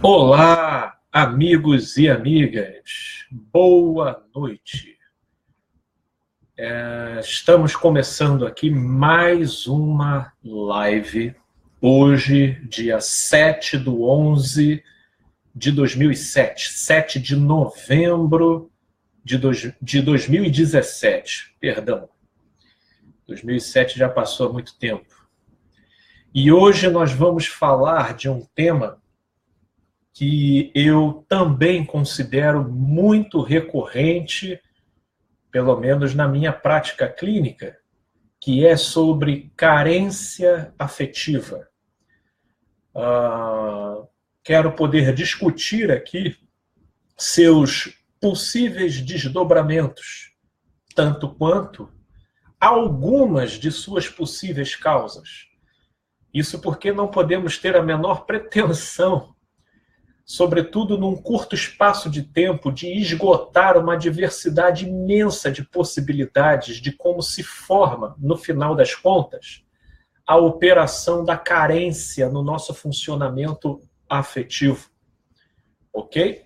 Olá, amigos e amigas. Boa noite. Estamos começando aqui mais uma live. Hoje, dia 7/11 de 2007. 7 de novembro de 2017. Perdão. 2007 já passou há muito tempo. E hoje nós vamos falar de um tema que eu também considero muito recorrente, pelo menos na minha prática clínica, que é sobre carência afetiva. Quero poder discutir aqui seus possíveis desdobramentos, tanto quanto algumas de suas possíveis causas. Isso porque não podemos ter a menor pretensão, sobretudo num curto espaço de tempo, de esgotar uma diversidade imensa de possibilidades de como se forma, no final das contas, a operação da carência no nosso funcionamento afetivo. Ok?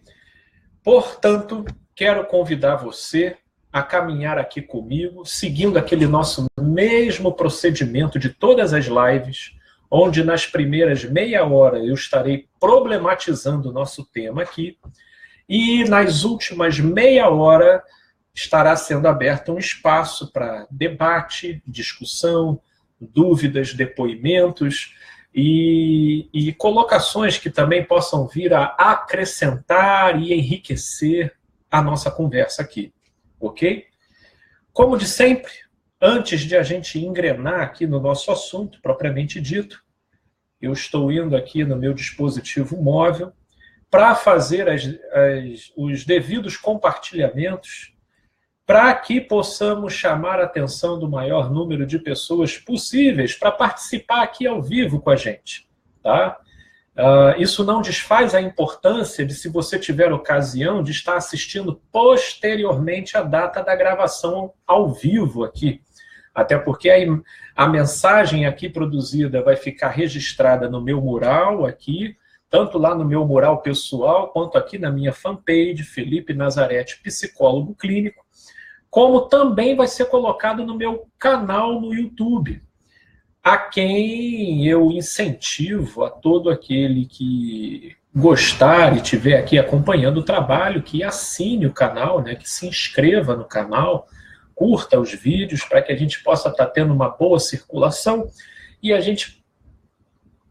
Portanto, quero convidar você a caminhar aqui comigo, seguindo aquele nosso mesmo procedimento de todas as lives, onde nas primeiras meia hora eu estarei problematizando o nosso tema aqui, e nas últimas meia hora estará sendo aberto um espaço para debate, discussão, dúvidas, depoimentos e colocações que também possam vir a acrescentar e enriquecer a nossa conversa aqui, ok? Como de sempre, antes de a gente engrenar aqui no nosso assunto, propriamente dito, eu estou indo aqui no meu dispositivo móvel para fazer os devidos compartilhamentos para que possamos chamar a atenção do maior número de pessoas possíveis para participar aqui ao vivo com a gente. Tá? Isso não desfaz a importância de, se você tiver ocasião, de estar assistindo posteriormente a data da gravação ao vivo aqui. Até porque a mensagem aqui produzida vai ficar registrada no meu mural aqui, tanto lá no meu mural pessoal, quanto aqui na minha fanpage, Felipe Nazarete, psicólogo clínico, como também vai ser colocado no meu canal no YouTube, a quem eu incentivo, a todo aquele que gostar e estiver aqui acompanhando o trabalho, que assine o canal, né, que se inscreva no canal, curta os vídeos para que a gente possa estar tendo uma boa circulação e a gente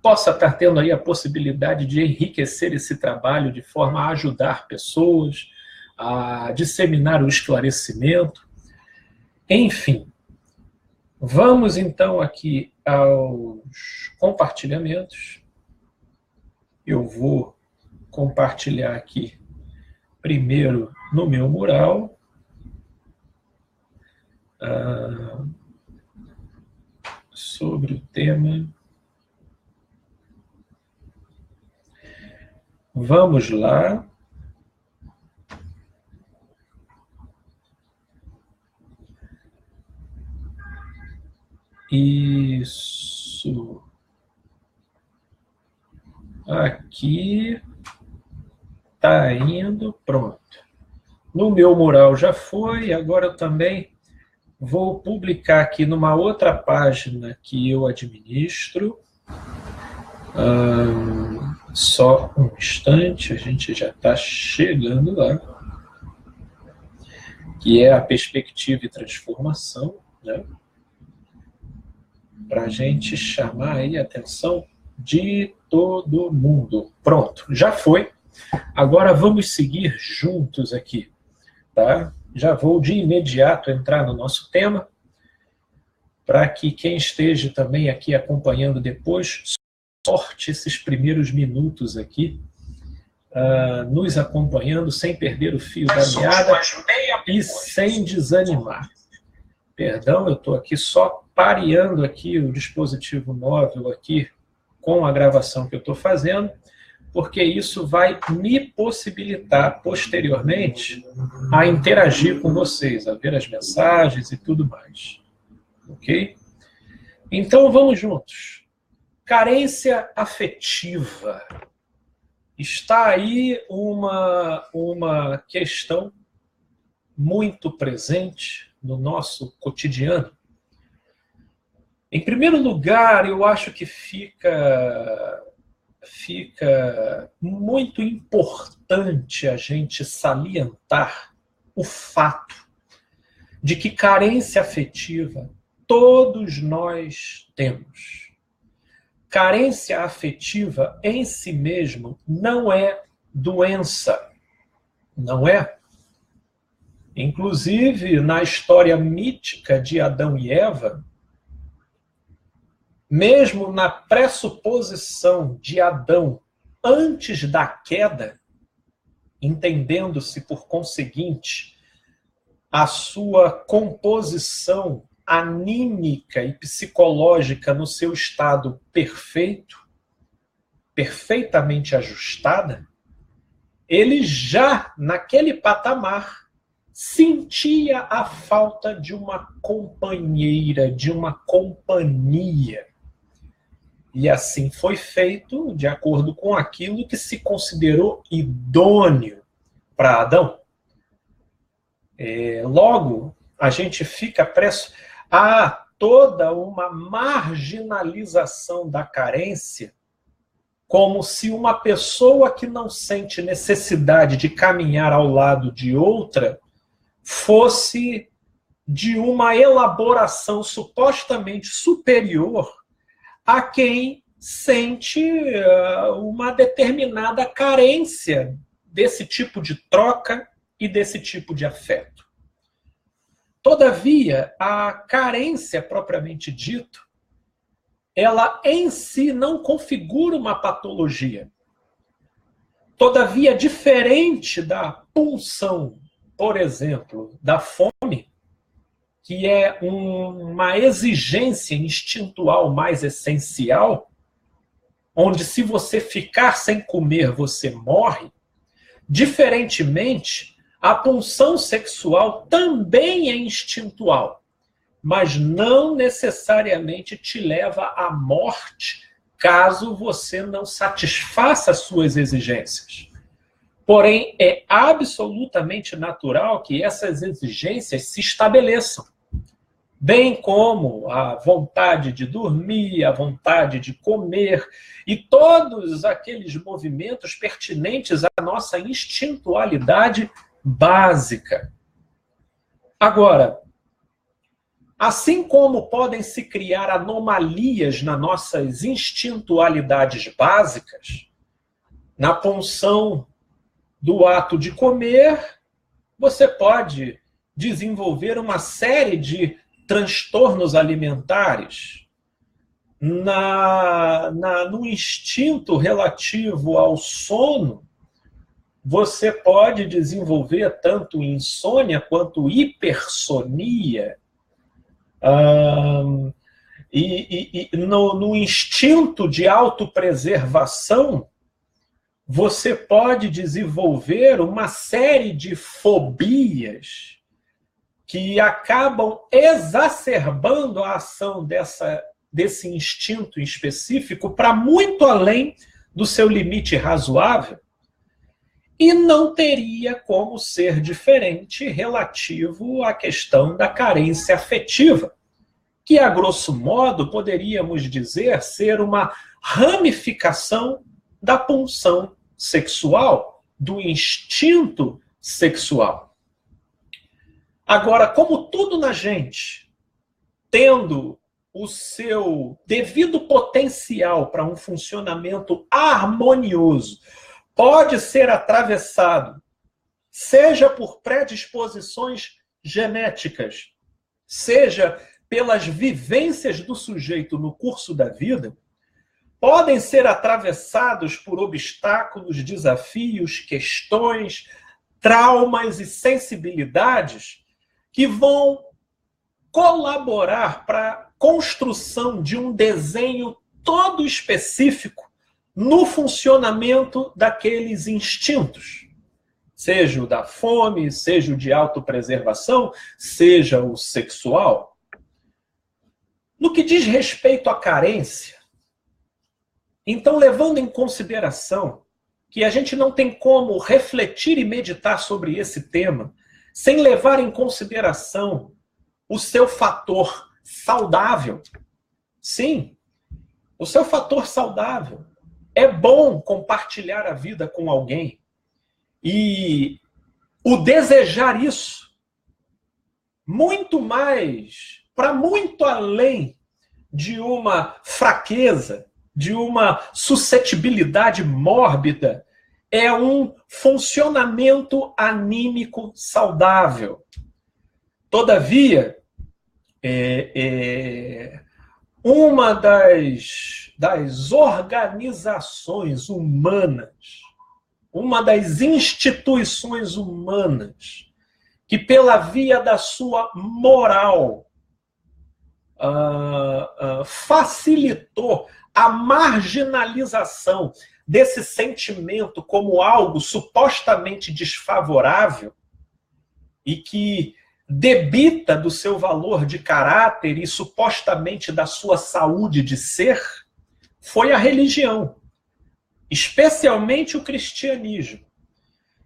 possa estar tendo aí a possibilidade de enriquecer esse trabalho de forma a ajudar pessoas, a disseminar o esclarecimento. Enfim, vamos então aqui aos compartilhamentos. Eu vou compartilhar aqui primeiro no meu mural. Sobre o tema. Vamos lá. Isso. Aqui está indo, pronto. No meu mural já foi, agora eu também vou publicar aqui numa outra página que eu administro. Só um instante, a gente já está chegando lá. Que é a perspectiva e transformação, né? Para a gente chamar aí a atenção de todo mundo. Pronto, já foi. Agora vamos seguir juntos aqui, tá? Já vou de imediato entrar no nosso tema, para que quem esteja também aqui acompanhando depois, sorte esses primeiros minutos aqui, nos acompanhando sem perder o fio da meada e sem desanimar. Perdão, eu estou aqui só pareando aqui o dispositivo móvel aqui com a gravação que eu estou fazendo, porque isso vai me possibilitar, posteriormente, a interagir com vocês, a ver as mensagens e tudo mais. Ok? Então, vamos juntos. Carência afetiva. está aí uma questão muito presente no nosso cotidiano. Em primeiro lugar, eu acho que fica muito importante a gente salientar o fato de que carência afetiva todos nós temos. Carência afetiva em si mesmo não é doença, não é? Inclusive, na história mítica de Adão e Eva, mesmo na pressuposição de Adão antes da queda, entendendo-se por conseguinte a sua composição anímica e psicológica no seu estado perfeito, perfeitamente ajustada, ele já, naquele patamar, sentia a falta de uma companheira, de uma companhia. E assim foi feito, de acordo com aquilo que se considerou idôneo para Adão. Logo, a gente fica preso a toda uma marginalização da carência, como se uma pessoa que não sente necessidade de caminhar ao lado de outra fosse de uma elaboração supostamente superior a quem sente uma determinada carência desse tipo de troca e desse tipo de afeto. Todavia, a carência propriamente dito, ela em si não configura uma patologia. Todavia, diferente da pulsão, por exemplo, da fome, que é uma exigência instintual mais essencial, onde se você ficar sem comer, você morre, diferentemente, a pulsão sexual também é instintual, mas não necessariamente te leva à morte caso você não satisfaça as suas exigências. Porém, é absolutamente natural que essas exigências se estabeleçam, bem como a vontade de dormir, a vontade de comer e todos aqueles movimentos pertinentes à nossa instintualidade básica. Agora, assim como podem se criar anomalias nas nossas instintualidades básicas, na punção do ato de comer, você pode desenvolver uma série de transtornos alimentares. No instinto relativo ao sono, você pode desenvolver tanto insônia quanto hipersonia. No instinto de autopreservação, você pode desenvolver uma série de fobias que acabam exacerbando a ação desse instinto específico para muito além do seu limite razoável. E não teria como ser diferente relativo à questão da carência afetiva, que, a grosso modo, poderíamos dizer ser uma ramificação da pulsão sexual, do instinto sexual. Agora, como tudo na gente, tendo o seu devido potencial para um funcionamento harmonioso, pode ser atravessado, seja por predisposições genéticas, seja pelas vivências do sujeito no curso da vida, podem ser atravessados por obstáculos, desafios, questões, traumas e sensibilidades que vão colaborar para a construção de um desenho todo específico no funcionamento daqueles instintos, seja o da fome, seja o de autopreservação, seja o sexual. No que diz respeito à carência, então, levando em consideração que a gente não tem como refletir e meditar sobre esse tema sem levar em consideração o seu fator saudável. Sim, o seu fator saudável. É bom compartilhar a vida com alguém. E o desejar isso, muito mais, para muito além de uma fraqueza, de uma suscetibilidade mórbida, é um funcionamento anímico saudável. Todavia, uma das organizações humanas, uma das instituições humanas, que pela via da sua moral facilitou a marginalização desse sentimento como algo supostamente desfavorável e que debita do seu valor de caráter e supostamente da sua saúde de ser, foi a religião, especialmente o cristianismo.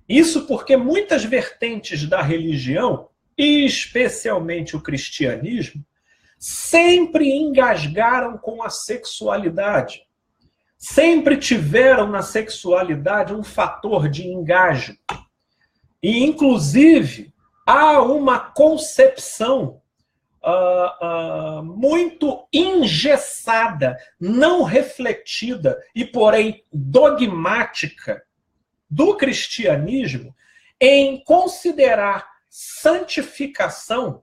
Isso porque muitas vertentes da religião, e especialmente o cristianismo, sempre engasgaram com a sexualidade. Sempre tiveram na sexualidade um fator de engajo. E, inclusive, há uma concepção muito engessada, não refletida e, porém, dogmática do cristianismo em considerar santificação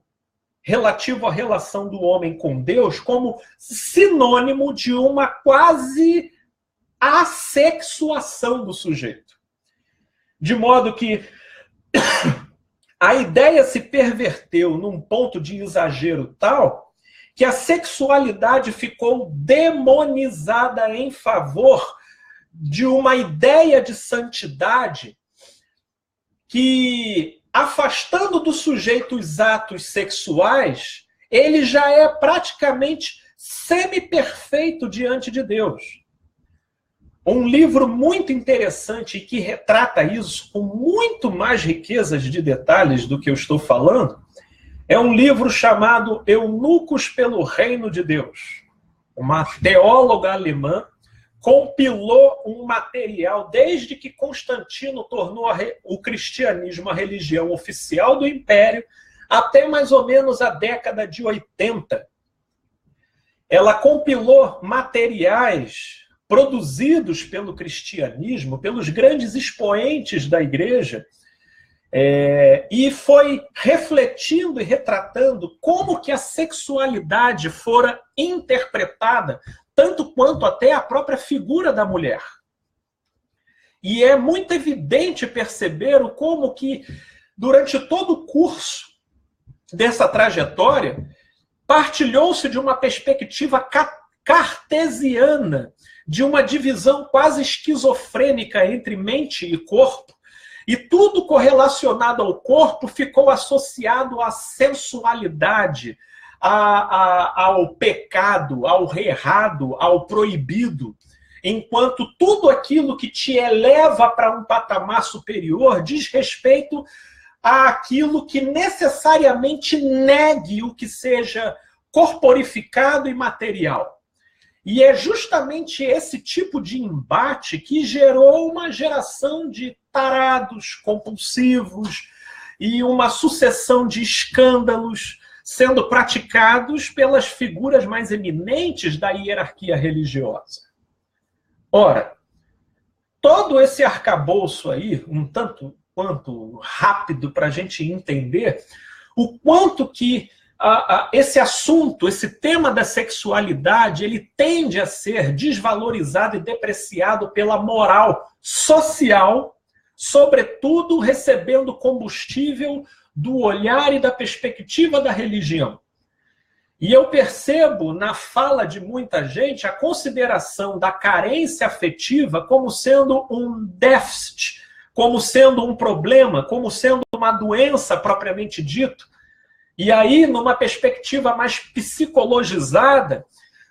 relativo à relação do homem com Deus como sinônimo de uma quase assexuação do sujeito. De modo que a ideia se perverteu num ponto de exagero tal que a sexualidade ficou demonizada em favor de uma ideia de santidade que, afastando do sujeito os atos sexuais, ele já é praticamente semi-perfeito diante de Deus. Um livro muito interessante e que retrata isso com muito mais riquezas de detalhes do que eu estou falando, é um livro chamado Eunucos pelo Reino de Deus. Uma teóloga alemã compilou um material desde que Constantino tornou o cristianismo a religião oficial do Império até mais ou menos a década de 80. Ela compilou materiais produzidos pelo cristianismo, pelos grandes expoentes da igreja, e foi refletindo e retratando como que a sexualidade fora interpretada, tanto quanto até a própria figura da mulher. E é muito evidente perceber como que, durante todo o curso dessa trajetória, partilhou-se de uma perspectiva cartesiana, de uma divisão quase esquizofrênica entre mente e corpo, e tudo correlacionado ao corpo ficou associado à sensualidade, ao pecado, ao errado, ao proibido, enquanto tudo aquilo que te eleva para um patamar superior diz respeito àquilo que necessariamente negue o que seja corporificado e material. E é justamente esse tipo de embate que gerou uma geração de tarados compulsivos e uma sucessão de escândalos sendo praticados pelas figuras mais eminentes da hierarquia religiosa. Ora, todo esse arcabouço aí, um tanto quanto rápido para a gente entender o quanto que esse assunto, esse tema da sexualidade, ele tende a ser desvalorizado e depreciado pela moral social, sobretudo recebendo combustível do olhar e da perspectiva da religião. E eu percebo na fala de muita gente a consideração da carência afetiva como sendo um déficit, como sendo um problema, como sendo uma doença propriamente dito. E aí, numa perspectiva mais psicologizada,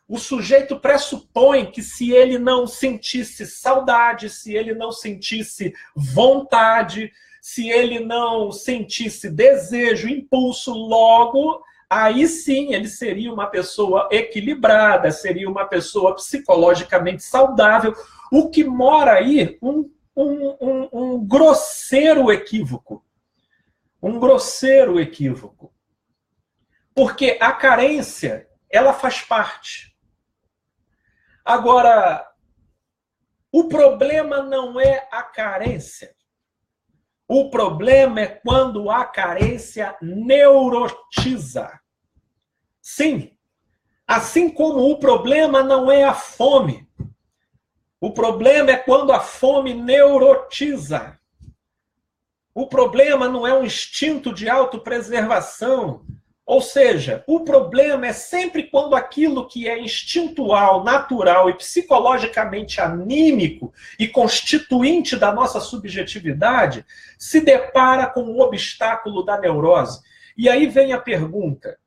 O sujeito pressupõe que se ele não sentisse saudade, se ele não sentisse vontade, se ele não sentisse desejo, impulso, logo, aí sim ele seria uma pessoa equilibrada, seria uma pessoa psicologicamente saudável. O que mora aí um grosseiro equívoco. Um grosseiro equívoco. Porque a carência, ela faz parte. Agora, o problema não é a carência. O problema é quando a carência neurotiza. Sim, assim como o problema não é a fome. O problema é quando a fome neurotiza. O problema não é um instinto de autopreservação. Ou seja, o problema é sempre quando aquilo que é instintual, natural e psicologicamente anímico e constituinte da nossa subjetividade se depara com o obstáculo da neurose. E aí vem a pergunta: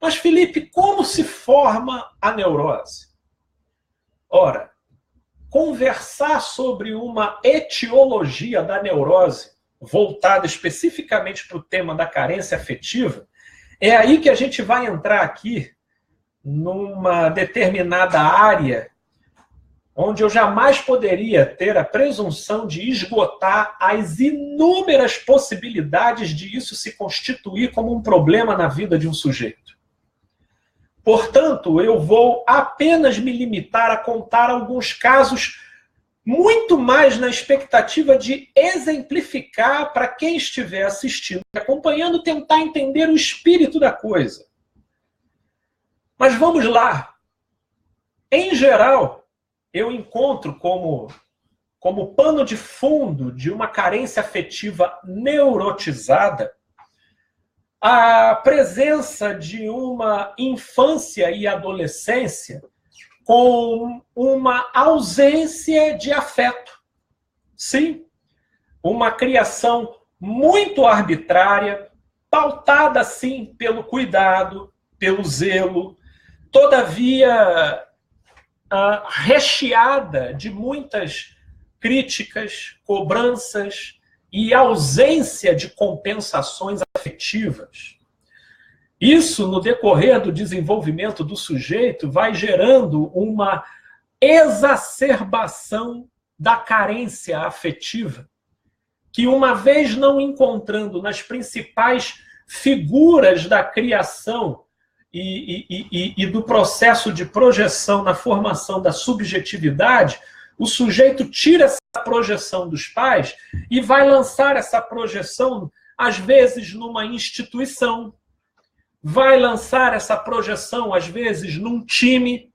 mas, Felipe, como se forma a neurose? Ora, conversar sobre uma etiologia da neurose, voltada especificamente para o tema da carência afetiva, é aí que a gente vai entrar aqui numa determinada área onde eu jamais poderia ter a presunção de esgotar as inúmeras possibilidades de isso se constituir como um problema na vida de um sujeito. Portanto, eu vou apenas me limitar a contar alguns casos, muito mais na expectativa de exemplificar para quem estiver assistindo e acompanhando, tentar entender o espírito da coisa. Mas vamos lá. Em geral, eu encontro como pano de fundo de uma carência afetiva neurotizada a presença de uma infância e adolescência com uma ausência de afeto. Sim, uma criação muito arbitrária, pautada, sim, pelo cuidado, pelo zelo, todavia recheada de muitas críticas, cobranças e ausência de compensações afetivas. Isso, no decorrer do desenvolvimento do sujeito, vai gerando uma exacerbação da carência afetiva, que, uma vez não encontrando nas principais figuras da criação e do processo de projeção na formação da subjetividade, o sujeito tira essa projeção dos pais e vai lançar essa projeção, às vezes, numa instituição, vai lançar essa projeção, às vezes, num time,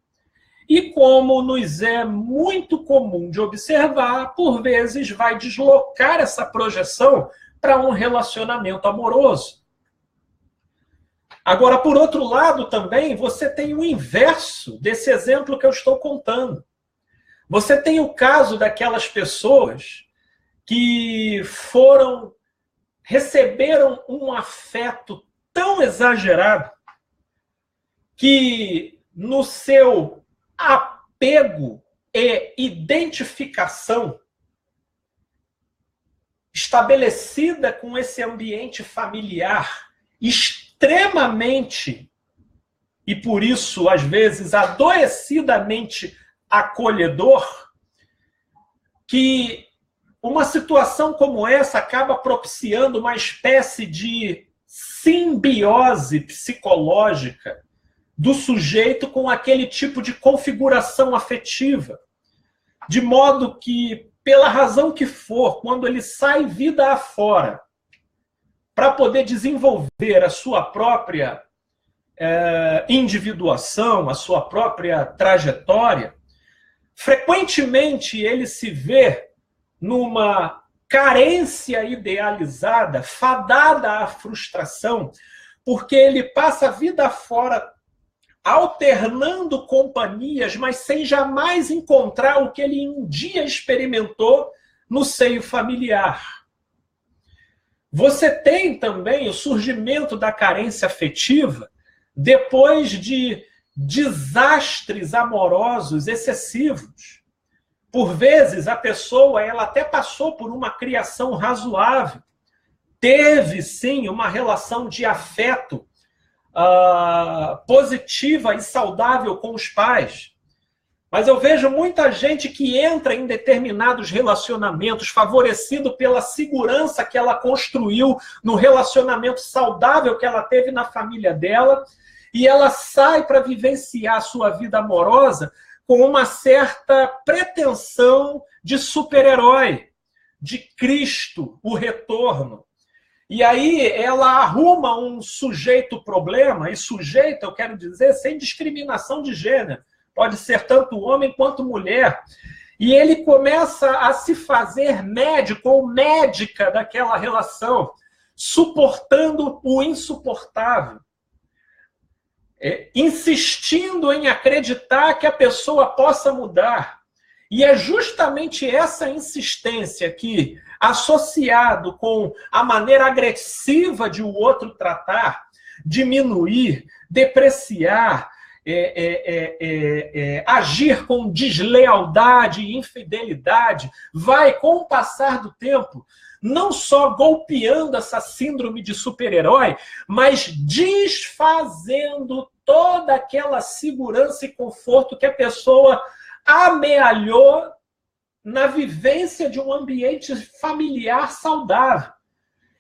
e, como nos é muito comum de observar, por vezes vai deslocar essa projeção para um relacionamento amoroso. Agora, por outro lado, também, você tem o inverso desse exemplo que eu estou contando. Você tem o caso daquelas pessoas que receberam um afeto tão exagerado que, no seu apego e identificação estabelecida com esse ambiente familiar extremamente, e por isso, às vezes, adoecidamente acolhedor, que uma situação como essa acaba propiciando uma espécie de simbiose psicológica do sujeito com aquele tipo de configuração afetiva. De modo que, pela razão que for, quando ele sai vida afora para poder desenvolver a sua própria individuação, a sua própria trajetória, frequentemente ele se vê numa carência idealizada, fadada à frustração, porque ele passa a vida fora alternando companhias, mas sem jamais encontrar o que ele um dia experimentou no seio familiar. Você tem também o surgimento da carência afetiva depois de desastres amorosos excessivos. Por vezes, a pessoa ela até passou por uma criação razoável, teve, sim, uma relação de afeto positiva e saudável com os pais. Mas eu vejo muita gente que entra em determinados relacionamentos favorecido pela segurança que ela construiu no relacionamento saudável que ela teve na família dela, e ela sai para vivenciar a sua vida amorosa com uma certa pretensão de super-herói, de Cristo, o retorno. E aí ela arruma um sujeito problema, e sujeito, eu quero dizer, sem discriminação de gênero. Pode ser tanto homem quanto mulher. E ele começa a se fazer médico ou médica daquela relação, suportando o insuportável. Insistindo em acreditar que a pessoa possa mudar. E é justamente essa insistência que, associado com a maneira agressiva de o outro tratar, diminuir, depreciar, agir com deslealdade e infidelidade, vai, com o passar do tempo, não só golpeando essa síndrome de super-herói, mas desfazendo toda aquela segurança e conforto que a pessoa amealhou na vivência de um ambiente familiar saudável.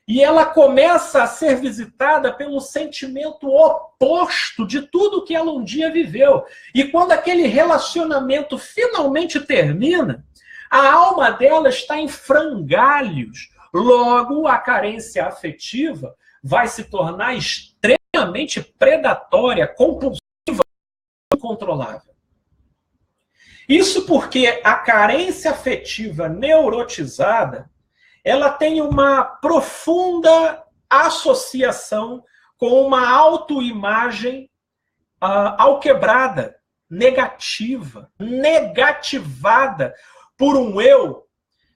E ela começa a ser visitada pelo sentimento oposto de tudo que ela um dia viveu. E quando aquele relacionamento finalmente termina, a alma dela está em frangalhos. Logo, a carência afetiva vai se tornar extremamente predatória, compulsiva e incontrolável. Isso porque a carência afetiva neurotizada ela tem uma profunda associação com uma autoimagem alquebrada, negativa, negativada por um eu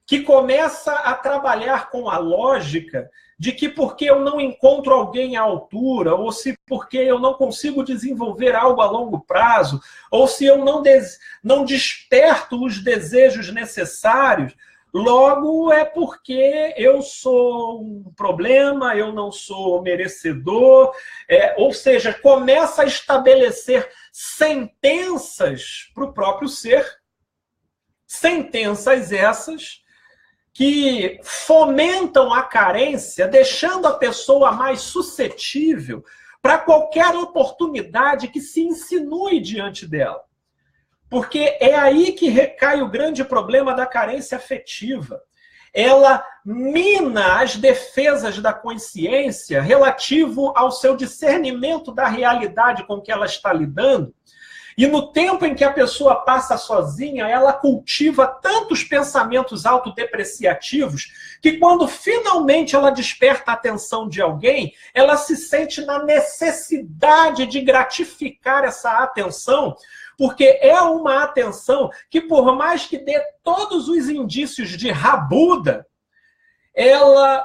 que começa a trabalhar com a lógica de que porque eu não encontro alguém à altura, ou se porque eu não consigo desenvolver algo a longo prazo, ou se eu não desperto os desejos necessários, logo é porque eu sou um problema, eu não sou merecedor, ou seja, começa a estabelecer sentenças para o próprio ser, sentenças essas que fomentam a carência, deixando a pessoa mais suscetível para qualquer oportunidade que se insinue diante dela. Porque é aí que recai o grande problema da carência afetiva. Ela mina as defesas da consciência relativo ao seu discernimento da realidade com que ela está lidando. E no tempo em que a pessoa passa sozinha, ela cultiva tantos pensamentos autodepreciativos que quando finalmente ela desperta a atenção de alguém, ela se sente na necessidade de gratificar essa atenção, porque é uma atenção que, por mais que dê todos os indícios de rabuda,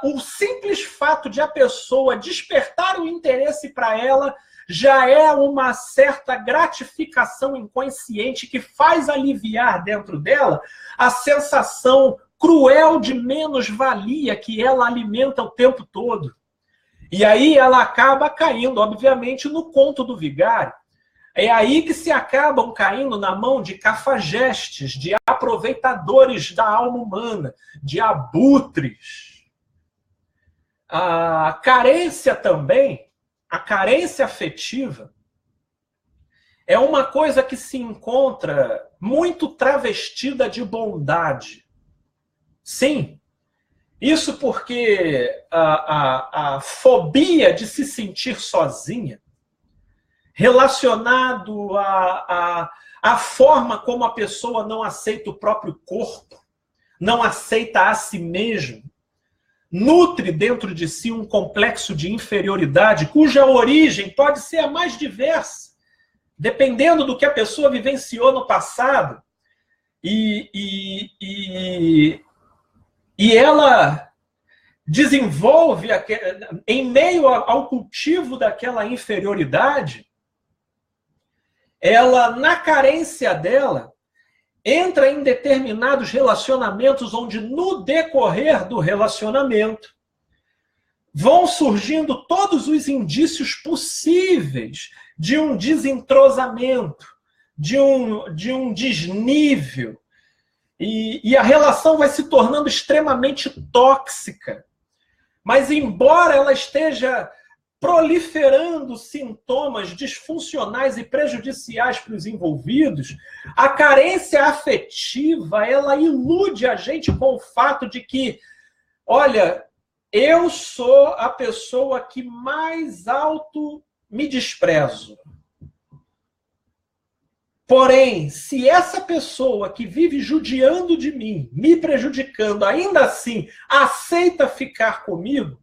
o simples fato de a pessoa despertar o interesse para ela já é uma certa gratificação inconsciente que faz aliviar dentro dela a sensação cruel de menos-valia que ela alimenta o tempo todo. E aí ela acaba caindo, obviamente, no conto do vigário. É aí que se acabam caindo na mão de cafajestes, de aproveitadores da alma humana, de abutres. A carência também, a carência afetiva, é uma coisa que se encontra muito travestida de bondade. Sim, isso porque a fobia de se sentir sozinha, relacionado à forma como a pessoa não aceita o próprio corpo, não aceita a si mesmo, nutre dentro de si um complexo de inferioridade, cuja origem pode ser a mais diversa, dependendo do que a pessoa vivenciou no passado. E ela desenvolve, em meio ao cultivo daquela inferioridade, ela, na carência dela, entra em determinados relacionamentos onde, no decorrer do relacionamento, vão surgindo todos os indícios possíveis de um desentrosamento, de um desnível. E a relação vai se tornando extremamente tóxica. Mas, embora ela esteja proliferando sintomas disfuncionais e prejudiciais para os envolvidos, a carência afetiva, ela ilude a gente com o fato de que, olha, eu sou a pessoa que mais alto me desprezo. Porém, se essa pessoa que vive judiando de mim, me prejudicando, ainda assim aceita ficar comigo,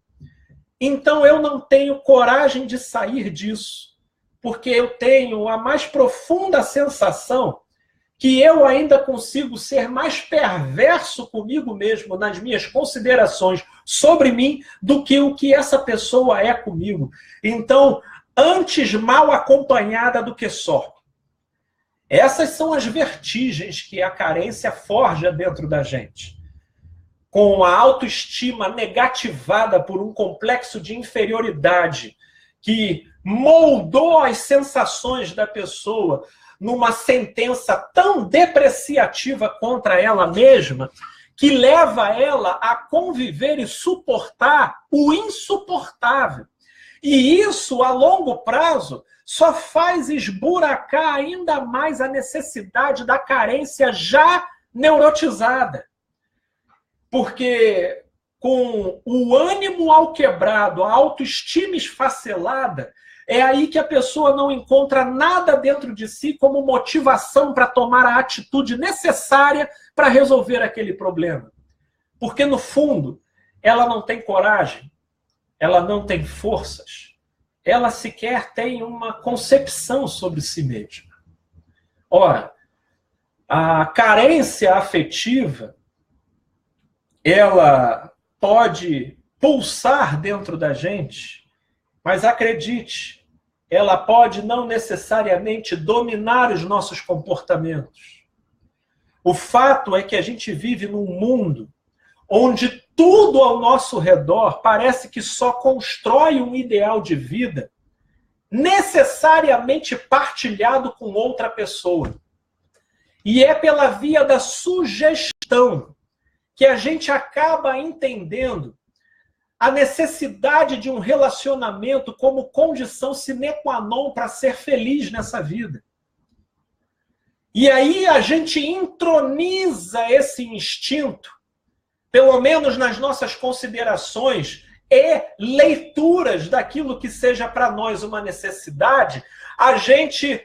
então eu não tenho coragem de sair disso, porque eu tenho a mais profunda sensação que eu ainda consigo ser mais perverso comigo mesmo nas minhas considerações sobre mim do que o que essa pessoa é comigo. Então, antes mal acompanhada do que só. Essas são as vertigens que a carência forja dentro da gente. Com a autoestima negativada por um complexo de inferioridade que moldou as sensações da pessoa numa sentença tão depreciativa contra ela mesma, que leva ela a conviver e suportar o insuportável. E isso, a longo prazo, só faz esburacar ainda mais a necessidade da carência já neurotizada. Porque com o ânimo alquebrado, a autoestima esfacelada, é aí que a pessoa não encontra nada dentro de si como motivação para tomar a atitude necessária para resolver aquele problema. Porque, no fundo, ela não tem coragem, ela não tem forças, ela sequer tem uma concepção sobre si mesma. Ora, a carência afetiva, ela pode pulsar dentro da gente, mas acredite, ela pode não necessariamente dominar os nossos comportamentos. O fato é que a gente vive num mundo onde tudo ao nosso redor parece que só constrói um ideal de vida necessariamente partilhado com outra pessoa. E é pela via da sugestão que a gente acaba entendendo a necessidade de um relacionamento como condição sine qua non para ser feliz nessa vida. E aí a gente introniza esse instinto, pelo menos nas nossas considerações e leituras daquilo que seja para nós uma necessidade, a gente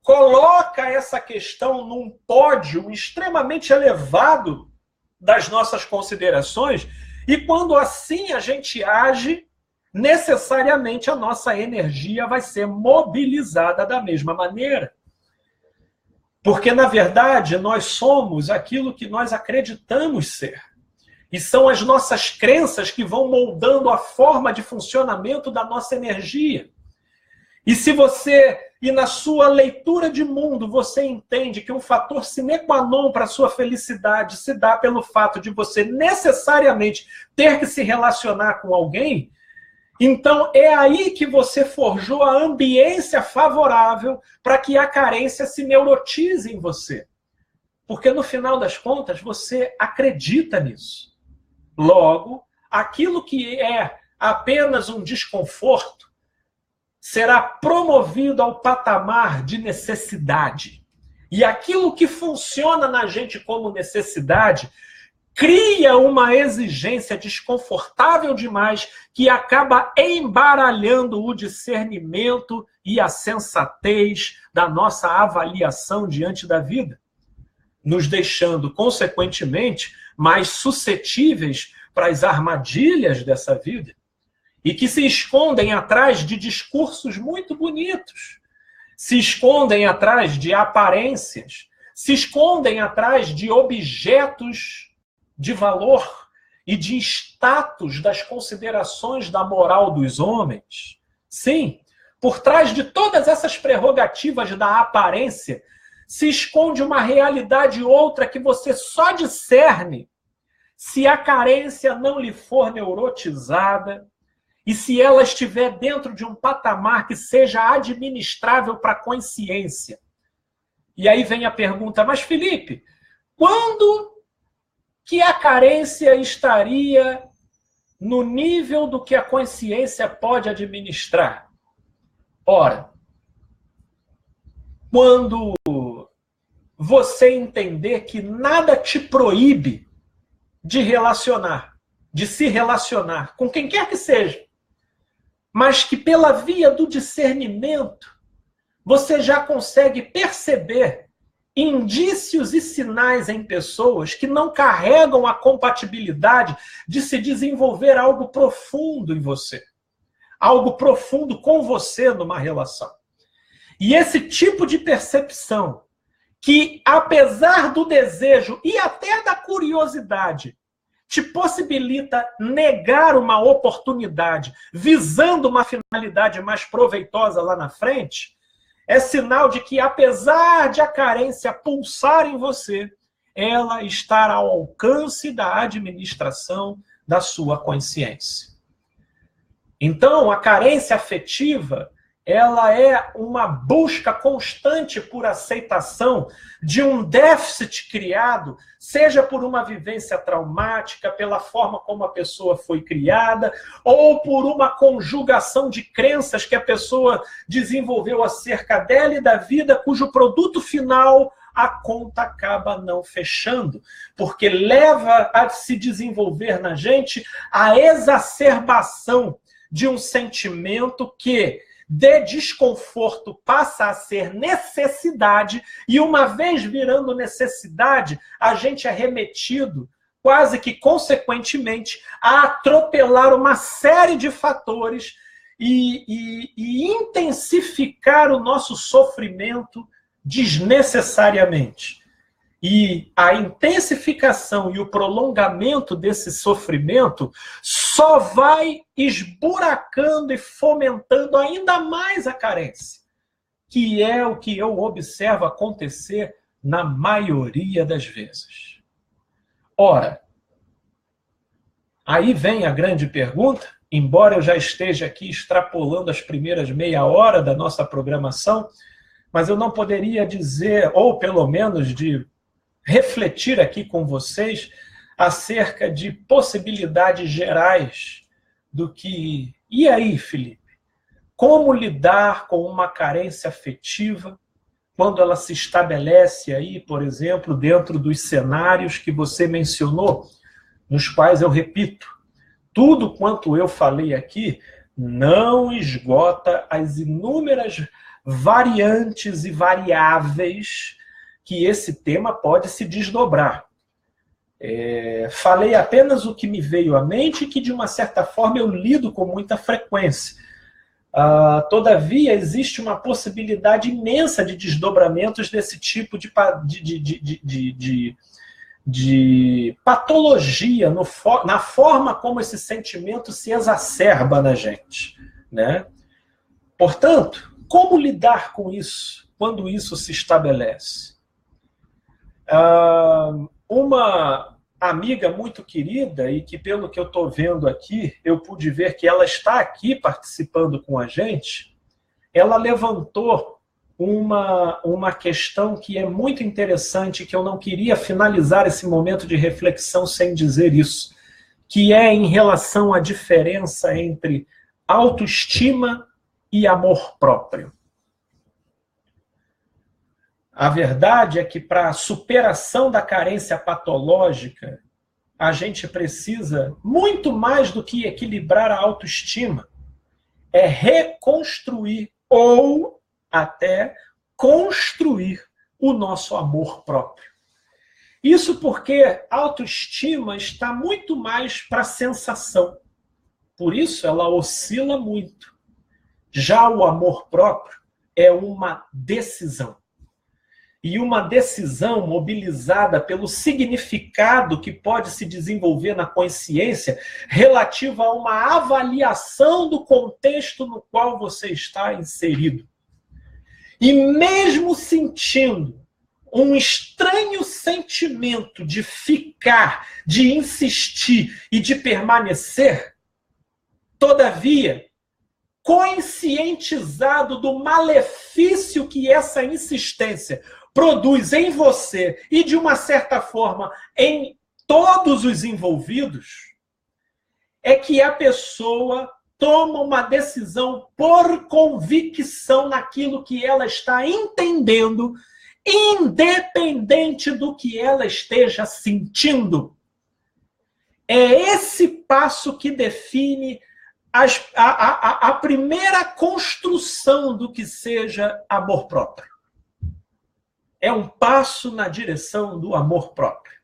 coloca essa questão num pódio extremamente elevado das nossas considerações, e quando assim a gente age, necessariamente a nossa energia vai ser mobilizada da mesma maneira. Porque, na verdade, nós somos aquilo que nós acreditamos ser. E são as nossas crenças que vão moldando a forma de funcionamento da nossa energia. E se você, e na sua leitura de mundo, você entende que um fator sine qua non para a sua felicidade se dá pelo fato de você necessariamente ter que se relacionar com alguém, então é aí que você forjou a ambiência favorável para que a carência se neurotize em você. Porque no final das contas você acredita nisso. Logo, aquilo que é apenas um desconforto será promovido ao patamar de necessidade. E aquilo que funciona na gente como necessidade cria uma exigência desconfortável demais que acaba embaralhando o discernimento e a sensatez da nossa avaliação diante da vida, nos deixando, consequentemente, mais suscetíveis para as armadilhas dessa vida, e que se escondem atrás de discursos muito bonitos, se escondem atrás de aparências, se escondem atrás de objetos de valor e de status das considerações da moral dos homens. Sim, por trás de todas essas prerrogativas da aparência, se esconde uma realidade outra que você só discerne se a carência não lhe for neurotizada e se ela estiver dentro de um patamar que seja administrável para a consciência. E aí vem a pergunta, mas Felipe, quando que a carência estaria no nível do que a consciência pode administrar? Ora, quando você entender que nada te proíbe de relacionar, de se relacionar com quem quer que seja, mas que pela via do discernimento você já consegue perceber indícios e sinais em pessoas que não carregam a compatibilidade de se desenvolver algo profundo em você, algo profundo com você numa relação. E esse tipo de percepção, que apesar do desejo e até da curiosidade, te possibilita negar uma oportunidade visando uma finalidade mais proveitosa lá na frente, é sinal de que, apesar de a carência pulsar em você, ela está ao alcance da administração da sua consciência. Então, a carência afetiva, ela é uma busca constante por aceitação de um déficit criado, seja por uma vivência traumática, pela forma como a pessoa foi criada, ou por uma conjugação de crenças que a pessoa desenvolveu acerca dela e da vida, cujo produto final a conta acaba não fechando, porque leva a se desenvolver na gente a exacerbação de um sentimento que, de desconforto, passa a ser necessidade, e uma vez virando necessidade, a gente é remetido, quase que consequentemente, a atropelar uma série de fatores e intensificar o nosso sofrimento desnecessariamente. E a intensificação e o prolongamento desse sofrimento só vai esburacando e fomentando ainda mais a carência, que é o que eu observo acontecer na maioria das vezes. Ora, aí vem a grande pergunta, embora eu já esteja aqui extrapolando as primeiras meia hora da nossa programação, mas eu não poderia dizer, ou pelo menos de refletir aqui com vocês acerca de possibilidades gerais do que... E aí, Felipe? Como lidar com uma carência afetiva quando ela se estabelece aí, por exemplo, dentro dos cenários que você mencionou, nos quais eu repito, tudo quanto eu falei aqui não esgota as inúmeras variantes e variáveis que esse tema pode se desdobrar. Falei apenas o que me veio à mente e que, de uma certa forma, eu lido com muita frequência. Todavia, existe uma possibilidade imensa de desdobramentos desse tipo de patologia na forma como esse sentimento se exacerba na gente, né? Portanto, como lidar com isso quando isso se estabelece? Uma amiga muito querida, e que pelo que eu estou vendo aqui, eu pude ver que ela está aqui participando com a gente, ela levantou uma questão que é muito interessante, que eu não queria finalizar esse momento de reflexão sem dizer isso, que é em relação à diferença entre autoestima e amor próprio. A verdade é que, para a superação da carência patológica, a gente precisa, muito mais do que equilibrar a autoestima, é reconstruir ou até construir o nosso amor próprio. Isso porque a autoestima está muito mais para a sensação. Por isso, ela oscila muito. Já o amor próprio é uma decisão. e uma decisão mobilizada pelo significado que pode se desenvolver na consciência relativa a uma avaliação do contexto no qual você está inserido. E mesmo sentindo um estranho sentimento de ficar, de insistir e de permanecer, todavia, conscientizado do malefício que essa insistência produz em você e, de uma certa forma, em todos os envolvidos, é que a pessoa toma uma decisão por convicção naquilo que ela está entendendo, independente do que ela esteja sentindo. É esse passo que define a primeira construção do que seja amor próprio. É um passo na direção do amor próprio.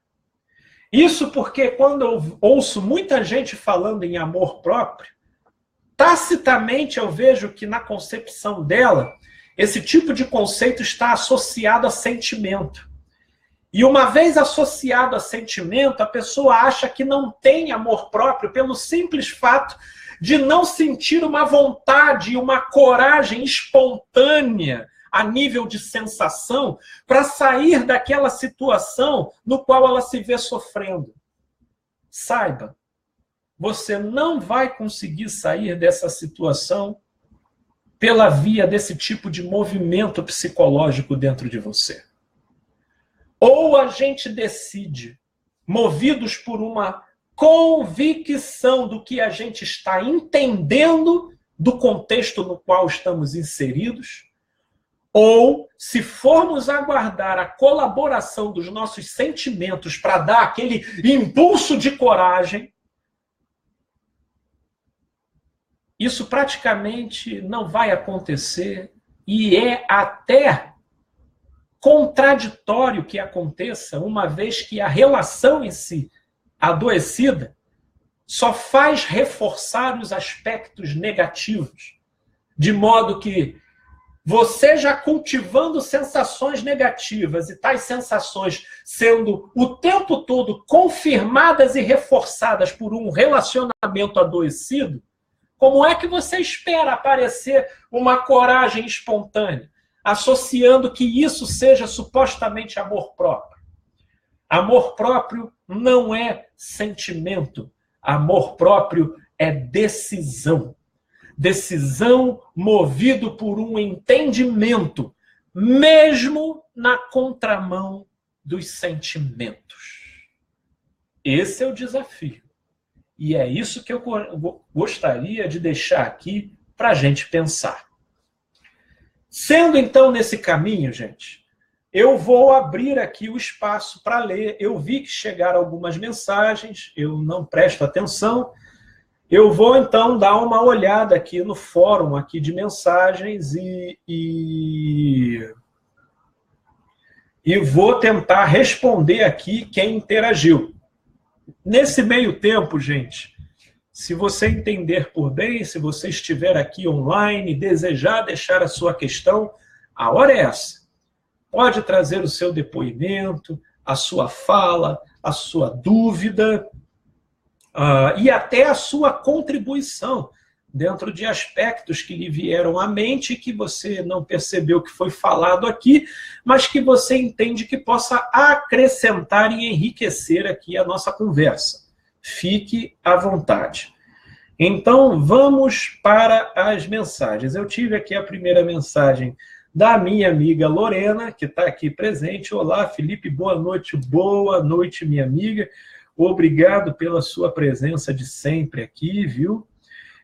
Isso porque quando eu ouço muita gente falando em amor próprio, tacitamente eu vejo que na concepção dela, esse tipo de conceito está associado a sentimento. E uma vez associado a sentimento, a pessoa acha que não tem amor próprio pelo simples fato de não sentir uma vontade, uma coragem espontânea a nível de sensação para sair daquela situação no qual ela se vê sofrendo. Saiba, você não vai conseguir sair dessa situação pela via desse tipo de movimento psicológico dentro de você. Ou a gente decide, movidos por uma convicção do que a gente está entendendo do contexto no qual estamos inseridos, ou, se formos aguardar a colaboração dos nossos sentimentos para dar aquele impulso de coragem, isso praticamente não vai acontecer e é até contraditório que aconteça, uma vez que a relação em si, adoecida, só faz reforçar os aspectos negativos, de modo que você já cultivando sensações negativas e tais sensações sendo o tempo todo confirmadas e reforçadas por um relacionamento adoecido, como é que você espera aparecer uma coragem espontânea, associando que isso seja supostamente amor próprio? Amor próprio não é sentimento. Amor próprio é decisão. Decisão movido por um entendimento, mesmo na contramão dos sentimentos. Esse é o desafio. E é isso que eu gostaria de deixar aqui para a gente pensar. Sendo então nesse caminho, gente, eu vou abrir aqui o espaço para ler. Eu vi que chegaram algumas mensagens, eu não presto atenção. Eu vou então dar uma olhada aqui no fórum aqui de mensagens e vou tentar responder aqui quem interagiu. Nesse meio tempo, gente, se você entender por bem, se você estiver aqui online, desejar deixar a sua questão, a hora é essa. Pode trazer o seu depoimento, a sua fala, a sua dúvida e até a sua contribuição dentro de aspectos que lhe vieram à mente e que você não percebeu que foi falado aqui, mas que você entende que possa acrescentar e enriquecer aqui a nossa conversa. Fique à vontade. Então, vamos para as mensagens. Eu tive aqui a primeira mensagem da minha amiga Lorena, que está aqui presente. Olá, Felipe, boa noite, minha amiga. Obrigado pela sua presença de sempre aqui, viu?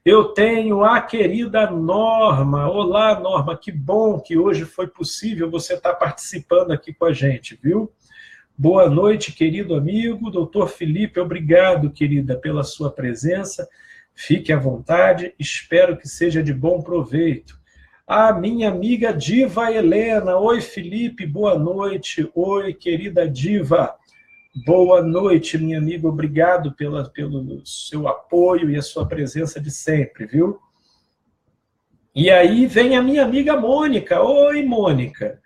Eu tenho a querida Norma. Olá, Norma, que bom que hoje foi possível você estar participando aqui com a gente, viu? Boa noite, querido amigo. Doutor Felipe, obrigado, querida, pela sua presença. Fique à vontade, espero que seja de bom proveito. A minha amiga Diva Helena. Oi, Felipe, boa noite. Oi, querida Diva. Boa noite, minha amiga. Obrigado pelo seu apoio e a sua presença de sempre, viu? E aí vem a minha amiga Mônica. Oi, Mônica.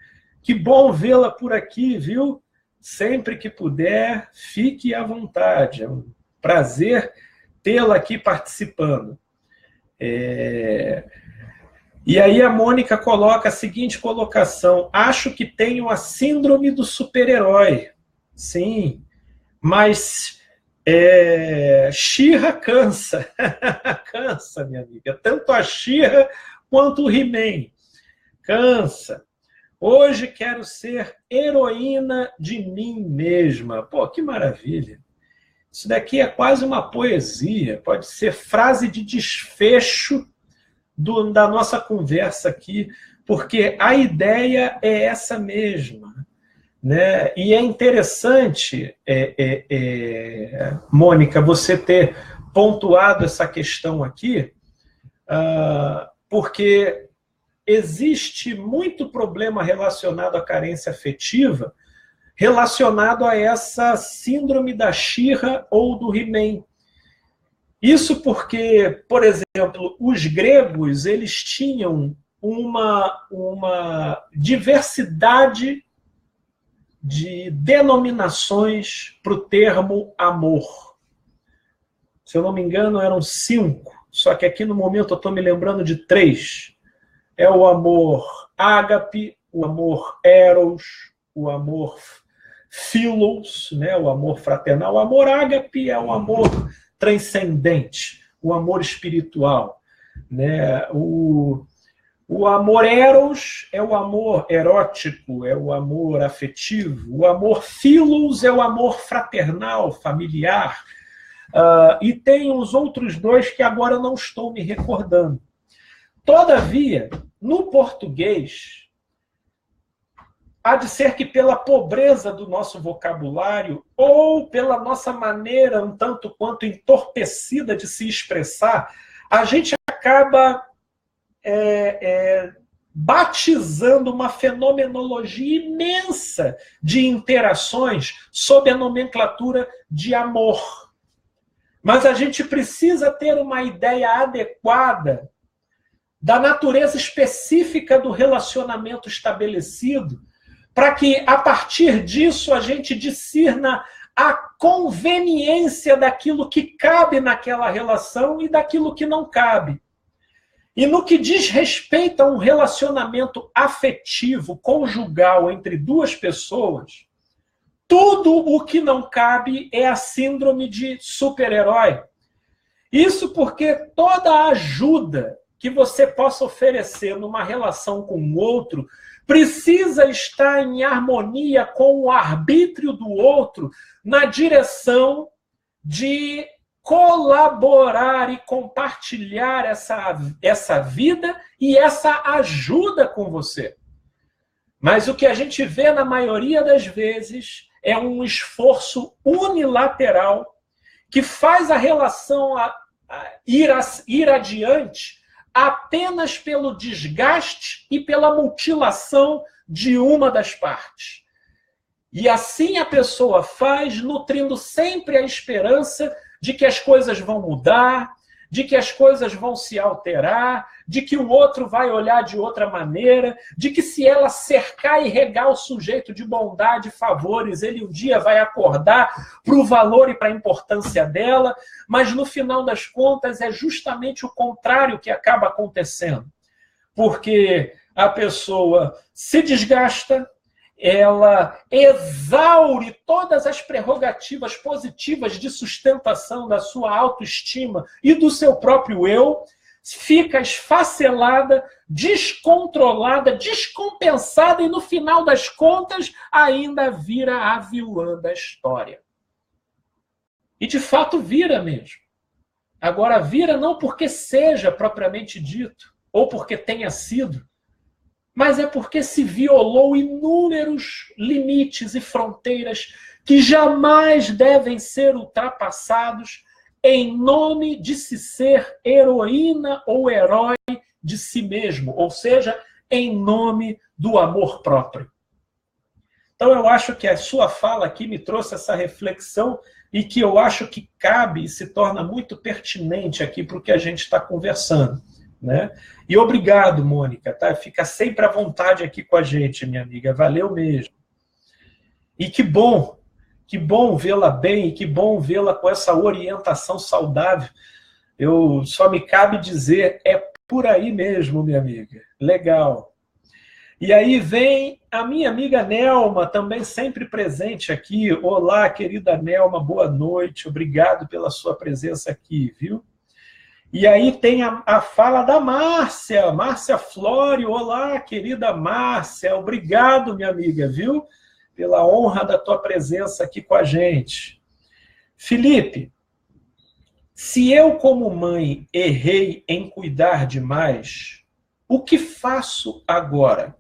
Que bom vê-la por aqui, viu? Sempre que puder, fique à vontade. É um prazer tê-la aqui participando. E aí a Mônica coloca a seguinte colocação: acho que tenho a síndrome do super-herói. Sim, mas She-Ra cansa. Cansa, minha amiga. Tanto a She-Ra quanto o He-Man. Cansa. Hoje quero ser heroína de mim mesma. Pô, que maravilha. Isso daqui é quase uma poesia. Pode ser frase de desfecho da nossa conversa aqui, porque a ideia é essa mesma, né? E é interessante, Mônica, você ter pontuado essa questão aqui, porque existe muito problema relacionado à carência afetiva, relacionado a essa síndrome da She-Ra ou do He-Man. Isso porque, por exemplo, os gregos eles tinham uma diversidade de denominações para o termo amor. Se eu não me engano, eram 5, só que aqui no momento eu estou me lembrando de 3. É o amor ágape, o amor eros, o amor philos, né? O amor fraternal. O amor ágape é o amor transcendente, o amor espiritual, né? O amor eros é o amor erótico, é o amor afetivo. O amor philos é o amor fraternal, familiar. E tem os outros 2 que agora não estou me recordando. Todavia, no português, há de ser que pela pobreza do nosso vocabulário ou pela nossa maneira um tanto quanto entorpecida de se expressar, a gente acaba batizando uma fenomenologia imensa de interações sob a nomenclatura de amor. Mas a gente precisa ter uma ideia adequada da natureza específica do relacionamento estabelecido, para que, a partir disso, a gente discirna a conveniência daquilo que cabe naquela relação e daquilo que não cabe. E no que diz respeito a um relacionamento afetivo, conjugal, entre 2 pessoas, tudo o que não cabe é a síndrome de super-herói. Isso porque toda ajuda que você possa oferecer numa relação com o outro precisa estar em harmonia com o arbítrio do outro na direção de colaborar e compartilhar essa vida e essa ajuda com você. Mas o que a gente vê na maioria das vezes é um esforço unilateral que faz a relação ir adiante apenas pelo desgaste e pela mutilação de uma das partes. E assim a pessoa faz, nutrindo sempre a esperança de que as coisas vão mudar, de que as coisas vão se alterar, de que o outro vai olhar de outra maneira, de que se ela cercar e regar o sujeito de bondade e favores, ele um dia vai acordar para o valor e para a importância dela, mas no final das contas é justamente o contrário que acaba acontecendo. Porque a pessoa se desgasta, ela exaure todas as prerrogativas positivas de sustentação da sua autoestima e do seu próprio eu, fica esfacelada, descontrolada, descompensada e, no final das contas, ainda vira a vilã da história. E, de fato, vira mesmo. Agora, vira não porque seja propriamente dito, ou porque tenha sido, mas é porque se violou inúmeros limites e fronteiras que jamais devem ser ultrapassados em nome de se ser heroína ou herói de si mesmo, ou seja, em nome do amor próprio. Então eu acho que a sua fala aqui me trouxe essa reflexão e que eu acho que cabe e se torna muito pertinente aqui para o que a gente está conversando. né? E obrigado, Mônica, tá? Fica sempre à vontade aqui com a gente, minha amiga. Valeu mesmo. E que bom vê-la bem, e que bom vê-la com essa orientação saudável. Eu só me cabe dizer, é por aí mesmo, minha amiga. Legal. E aí vem a minha amiga Nelma, também sempre presente aqui. Olá, querida Nelma, boa noite. Obrigado pela sua presença aqui, viu? E aí tem a fala da Márcia, Márcia Flório. Olá, querida Márcia. Obrigado, minha amiga, viu? Pela honra da tua presença aqui com a gente. Felipe, se eu, como mãe, errei em cuidar demais, o que faço agora?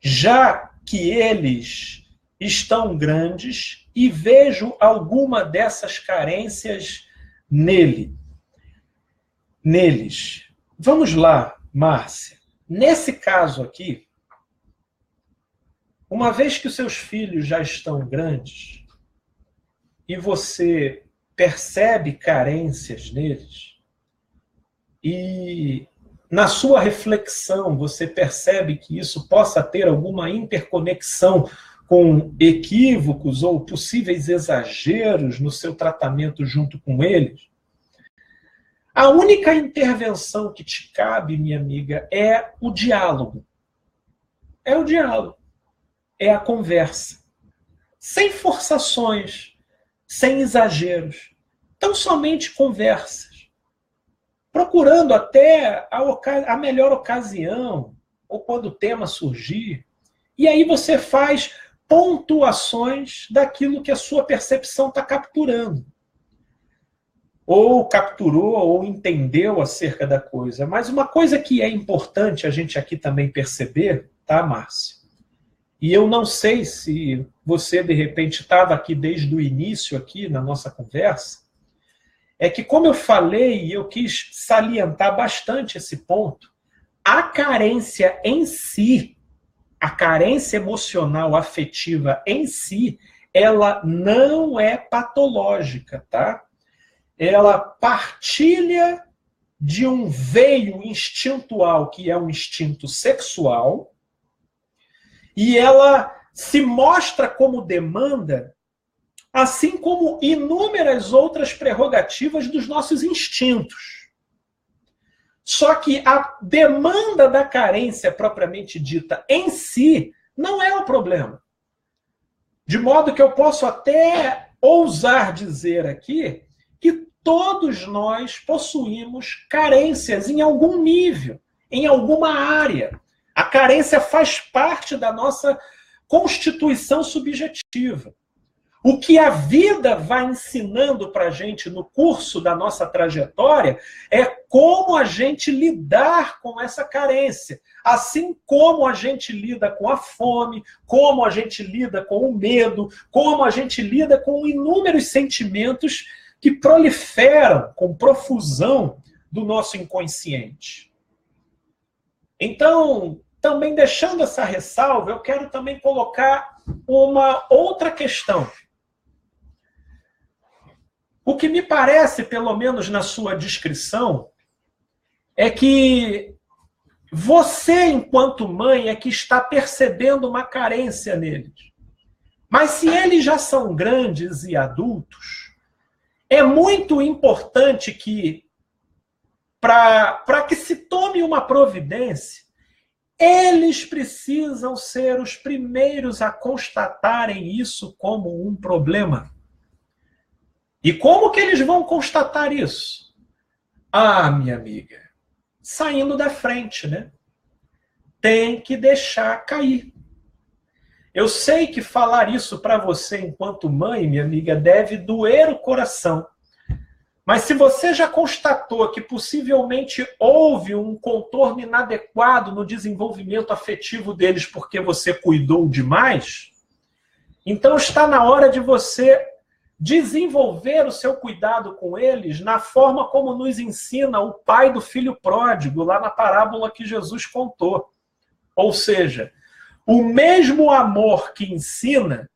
Já que eles estão grandes e vejo alguma dessas carências neles. Vamos lá, Márcia. Nesse caso aqui, uma vez que os seus filhos já estão grandes e você percebe carências neles, e na sua reflexão você percebe que isso possa ter alguma interconexão com equívocos ou possíveis exageros no seu tratamento junto com eles, a única intervenção que te cabe, minha amiga, é o diálogo. É o diálogo. É a conversa. Sem forçações, sem exageros. Tão somente conversas. Procurando até a melhor ocasião, ou quando o tema surgir. E aí você faz pontuações daquilo que a sua percepção está capturando. Ou capturou, ou entendeu acerca da coisa. Mas uma coisa que é importante a gente aqui também perceber, tá, Márcio? E eu não sei se você, de repente, estava aqui desde o início, aqui na nossa conversa, é que, como eu falei, e eu quis salientar bastante esse ponto, a carência em si, a carência emocional, afetiva em si, ela não é patológica, tá? Ela partilha de um veio instintual, que é um instinto sexual, e ela se mostra como demanda, assim como inúmeras outras prerrogativas dos nossos instintos. Só que a demanda da carência propriamente dita em si não é o problema. De modo que eu posso até ousar dizer aqui que todos nós possuímos carências em algum nível, em alguma área. A carência faz parte da nossa constituição subjetiva. O que a vida vai ensinando para a gente no curso da nossa trajetória é como a gente lidar com essa carência. Assim como a gente lida com a fome, como a gente lida com o medo, como a gente lida com inúmeros sentimentos que proliferam com profusão do nosso inconsciente. Então, também deixando essa ressalva, eu quero também colocar uma outra questão. O que me parece, pelo menos na sua descrição, é que você, enquanto mãe, é que está percebendo uma carência neles. Mas se eles já são grandes e adultos, é muito importante que, para que se tome uma providência, eles precisam ser os primeiros a constatarem isso como um problema. E como que eles vão constatar isso? Ah, minha amiga, saindo da frente, né? Tem que deixar cair. Eu sei que falar isso para você enquanto mãe, minha amiga, deve doer o coração. Mas se você já constatou que possivelmente houve um contorno inadequado no desenvolvimento afetivo deles porque você cuidou demais, então está na hora de você desenvolver o seu cuidado com eles na forma como nos ensina o pai do filho pródigo, lá na parábola que Jesus contou. Ou seja, o mesmo amor que ensina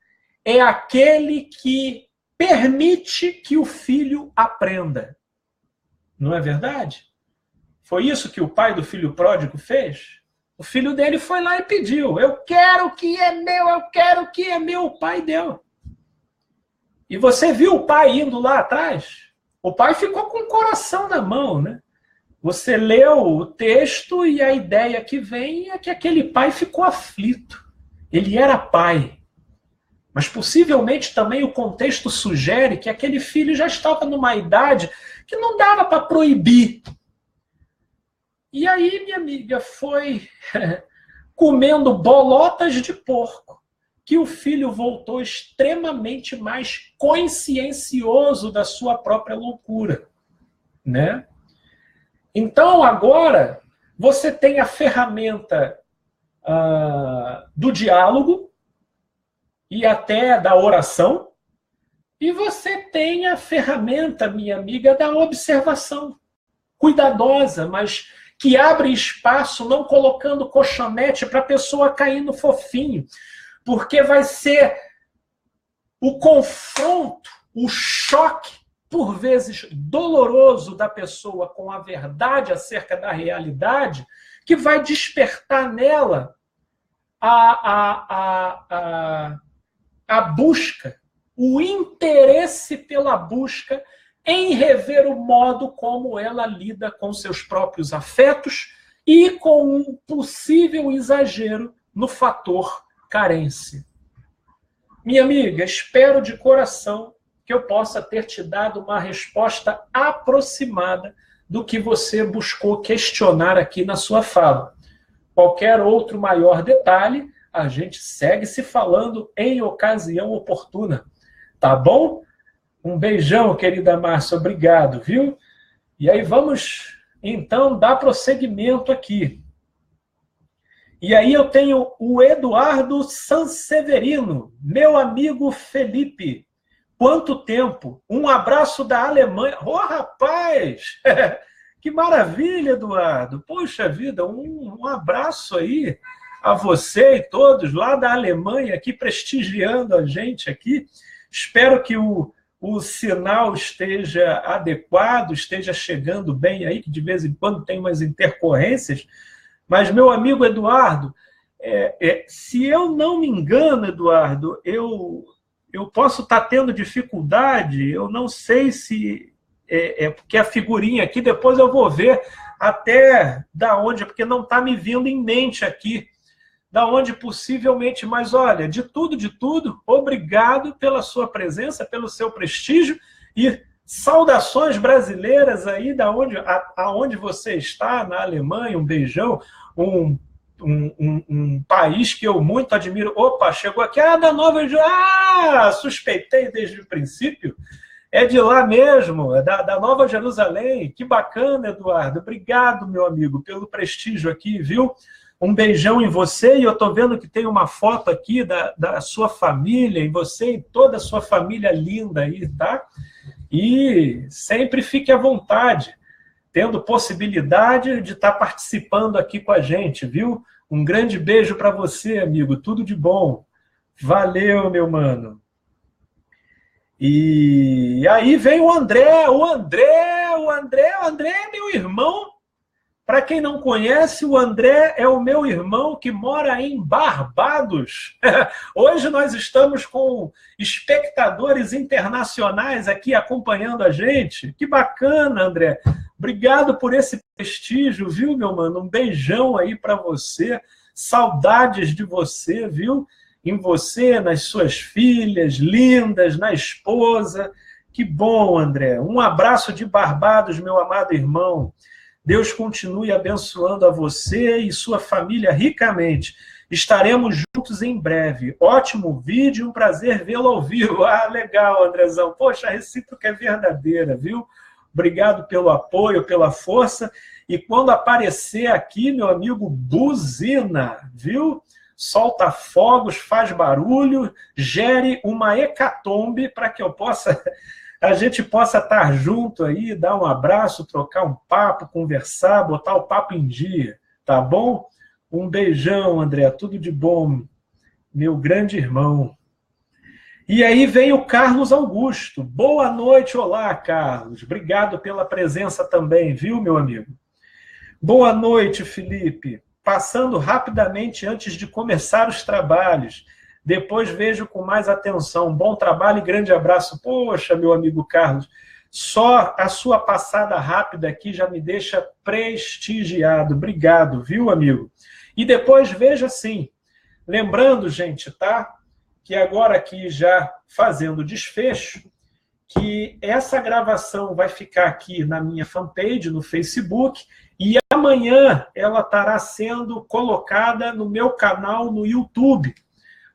é aquele que permite que o filho aprenda. Não é verdade? Foi isso que o pai do filho pródigo fez? O filho dele foi lá e pediu: eu quero o que é meu, eu quero o que é meu. O pai deu. E você viu o pai indo lá atrás? O pai ficou com o coração na mão, né? Você leu o texto e a ideia que vem é que aquele pai ficou aflito. Ele era pai. Mas possivelmente também o contexto sugere que aquele filho já estava numa idade que não dava para proibir. E aí, minha amiga, foi comendo bolotas de porco que o filho voltou extremamente mais consciencioso da sua própria loucura, né? Então, agora, você tem a ferramenta do diálogo e até da oração, e você tem a ferramenta, minha amiga, da observação, cuidadosa, mas que abre espaço, não colocando colchonete para a pessoa cair no fofinho, porque vai ser o confronto, o choque, por vezes doloroso, da pessoa com a verdade acerca da realidade, que vai despertar nela a busca, o interesse pela busca em rever o modo como ela lida com seus próprios afetos e com um possível exagero no fator carência. Minha amiga, espero de coração que eu possa ter te dado uma resposta aproximada do que você buscou questionar aqui na sua fala. Qualquer outro maior detalhe, a gente segue se falando em ocasião oportuna. Tá bom? Um beijão, querida Márcia, obrigado, viu? E aí vamos, então, dar prosseguimento aqui. E aí eu tenho o Eduardo Sanseverino, meu amigo Felipe. Quanto tempo? Um abraço da Alemanha. Oh, rapaz! Que maravilha, Eduardo! Poxa vida, um abraço aí a você e todos lá da Alemanha, aqui prestigiando a gente aqui. Espero que o sinal esteja adequado, esteja chegando bem aí, que de vez em quando tem umas intercorrências. Mas, meu amigo Eduardo, se eu não me engano, Eduardo, eu posso estar tendo dificuldade, eu não sei se... porque a figurinha aqui, depois eu vou ver até da onde, porque não está me vindo em mente aqui, da onde possivelmente, mas olha, de tudo, obrigado pela sua presença, pelo seu prestígio e saudações brasileiras aí, aonde você está, na Alemanha, um beijão, um país que eu muito admiro. Opa, chegou aqui, da Nova Jerusalém. Suspeitei desde o princípio. É de lá mesmo, da Nova Jerusalém. Que bacana, Eduardo. Obrigado, meu amigo, pelo prestígio aqui, viu? Um beijão em você, e eu estou vendo que tem uma foto aqui da sua família, em você e toda a sua família linda aí, tá? E sempre fique à vontade, tendo possibilidade de estar participando aqui com a gente, viu? Um grande beijo para você, amigo. Tudo de bom. Valeu, meu mano. E aí vem o André. O André é meu irmão. Para quem não conhece, o André é o meu irmão que mora em Barbados. Hoje nós estamos com espectadores internacionais aqui acompanhando a gente. Que bacana, André. Obrigado por esse prestígio, viu, meu mano? Um beijão aí para você. Saudades de você, viu? Em você, nas suas filhas lindas, na esposa. Que bom, André. Um abraço de Barbados, meu amado irmão. Deus continue abençoando a você e sua família ricamente. Estaremos juntos em breve. Ótimo vídeo, um prazer vê-lo ao vivo. Legal, Andrezão. Poxa, a recíproca é verdadeira, viu? Obrigado pelo apoio, pela força. E quando aparecer aqui, meu amigo, buzina, viu? Solta fogos, faz barulho, gere uma hecatombe para que a gente possa estar junto aí, dar um abraço, trocar um papo, conversar, botar o papo em dia, tá bom? Um beijão, André, tudo de bom, meu grande irmão. E aí vem o Carlos Augusto. Boa noite, olá, Carlos. Obrigado pela presença também, viu, meu amigo? Boa noite, Felipe. Passando rapidamente antes de começar os trabalhos. Depois vejo com mais atenção. Bom trabalho e grande abraço. Poxa, meu amigo Carlos, só a sua passada rápida aqui já me deixa prestigiado. Obrigado, viu, amigo? E depois veja assim, lembrando, gente, tá? Que agora aqui já fazendo desfecho, que essa gravação vai ficar aqui na minha fanpage, no Facebook, e amanhã ela estará sendo colocada no meu canal no YouTube,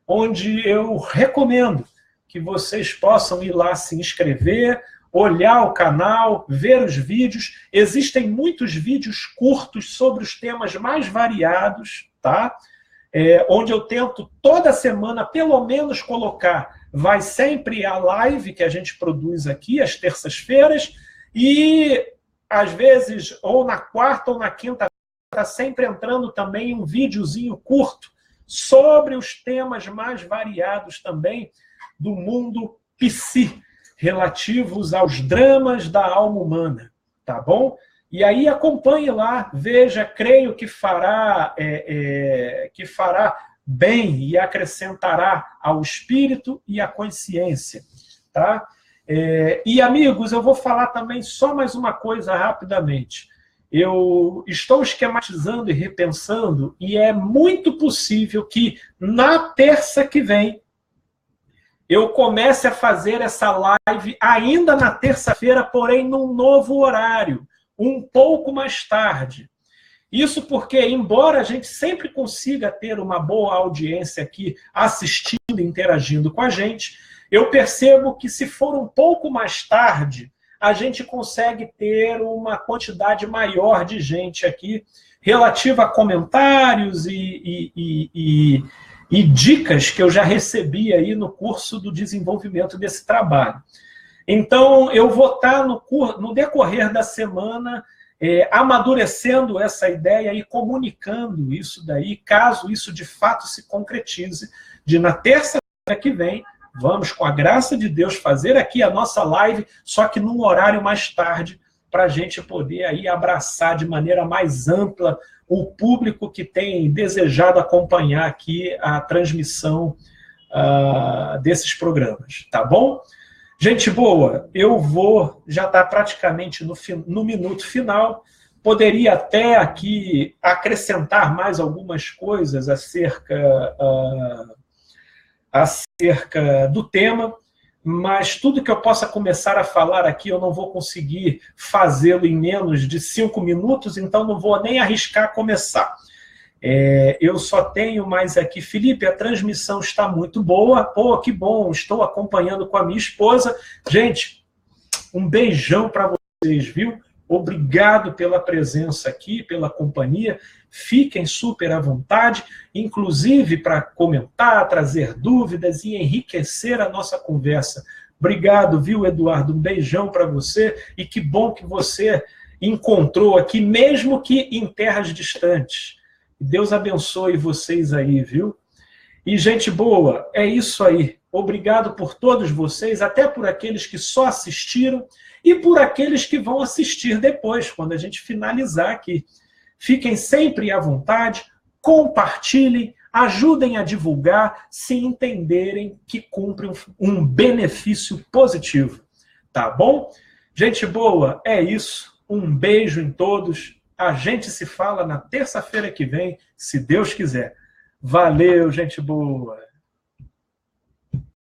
onde eu recomendo que vocês possam ir lá se inscrever, olhar o canal, ver os vídeos. Existem muitos vídeos curtos sobre os temas mais variados, tá? Onde eu tento toda semana, pelo menos, colocar. Vai sempre a live que a gente produz aqui, às terças-feiras, e às vezes, ou na quarta ou na quinta, está sempre entrando também um videozinho curto sobre os temas mais variados também do mundo psi, relativos aos dramas da alma humana, tá bom? E aí acompanhe lá, veja, creio que fará bem e acrescentará ao espírito e à consciência, tá? E, amigos, eu vou falar também só mais uma coisa rapidamente. Eu estou esquematizando e repensando, e é muito possível que na terça que vem eu comece a fazer essa live ainda na terça-feira, porém num novo horário, um pouco mais tarde. Isso porque, embora a gente sempre consiga ter uma boa audiência aqui assistindo e interagindo com a gente, eu percebo que se for um pouco mais tarde, a gente consegue ter uma quantidade maior de gente aqui relativa a comentários e dicas que eu já recebi aí no curso do desenvolvimento desse trabalho. Então, eu vou estar no decorrer da semana amadurecendo essa ideia e comunicando isso daí, caso isso de fato se concretize, de na terça-feira que vem, vamos, com a graça de Deus, fazer aqui a nossa live, só que num horário mais tarde, para a gente poder aí abraçar de maneira mais ampla o público que tem desejado acompanhar aqui a transmissão desses programas, tá bom? Gente boa, eu vou, já está praticamente no minuto final, poderia até aqui acrescentar mais algumas coisas acerca do tema, mas tudo que eu possa começar a falar aqui, eu não vou conseguir fazê-lo em menos de 5 minutos, então não vou nem arriscar começar. Eu só tenho mais aqui, Felipe, a transmissão está muito boa, pô, que bom, estou acompanhando com a minha esposa. Gente, um beijão para vocês, viu? Obrigado pela presença aqui, pela companhia. Fiquem super à vontade, inclusive para comentar, trazer dúvidas e enriquecer a nossa conversa. Obrigado, viu, Eduardo? Um beijão para você e que bom que você encontrou aqui, mesmo que em terras distantes. Deus abençoe vocês aí, viu? E, gente boa, é isso aí. Obrigado por todos vocês, até por aqueles que só assistiram e por aqueles que vão assistir depois, quando a gente finalizar aqui. Fiquem sempre à vontade, compartilhem, ajudem a divulgar, se entenderem que cumprem um benefício positivo. Tá bom? Gente boa, é isso. Um beijo em todos. A gente se fala na terça-feira que vem, se Deus quiser. Valeu, gente boa!